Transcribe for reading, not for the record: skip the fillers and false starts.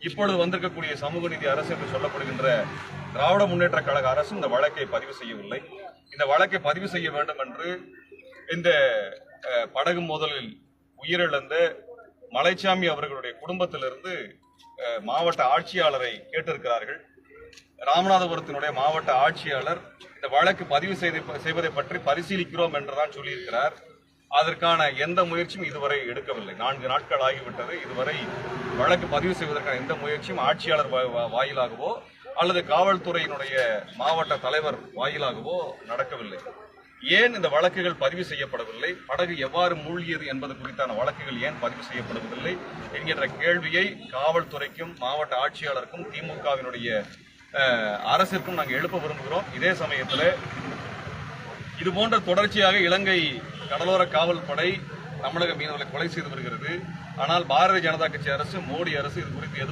இப்பொழுது வந்திருக்கக்கூடிய சமூக நீதி அரசு என்று சொல்லப்படுகின்ற திராவிட முன்னேற்ற கழக அரசு இந்த வழக்கை பதிவு செய்யவில்லை. இந்த வழக்கை பதிவு செய்ய வேண்டும் என்று இந்த படகு மோதலில் உயிரிழந்த மலைச்சாமி அவர்களுடைய குடும்பத்திலிருந்து மாவட்ட ஆட்சியாளரை கேட்டிருக்கிறார்கள். ராமநாதபுரத்தினுடைய மாவட்ட ஆட்சியாளர் இந்த வழக்கு பதிவு செய்வதை பற்றி பரிசீலிக்கிறோம் என்றுதான் சொல்லியிருக்கிறார். அதற்கான எந்த முயற்சியும் இதுவரை எடுக்கவில்லை. 4 நாட்கள் ஆகிவிட்டது. இதுவரை வழக்கு பதிவு செய்வதற்கான எந்த முயற்சியும் ஆட்சியாளர் வாயிலாகவோ அல்லது காவல்துறையினுடைய மாவட்ட தலைவர் வாயிலாகவோ நடக்கவில்லை. ஏன் இந்த வழக்குகள் பதிவு செய்யப்படவில்லை, படகு எவ்வாறு மூழ்கியது என்பது குறித்தான வழக்குகள் ஏன் பதிவு செய்யப்படுவதில்லை என்கின்ற கேள்வியை காவல்துறைக்கும் மாவட்ட ஆட்சியாளருக்கும் திமுகவினுடைய அரசிற்கும் நாங்கள் எழுப்ப விரும்புகிறோம். இதே சமயத்தில் இதுபோன்ற தொடர்ச்சியாக இலங்கை கடலோர காவல் படை தமிழக மீனவர்களை கொலை செய்து வருகிறது. ஆனால் பாரதிய ஜனதா கட்சி அரசு, மோடி அரசு இது குறித்து எதுவும்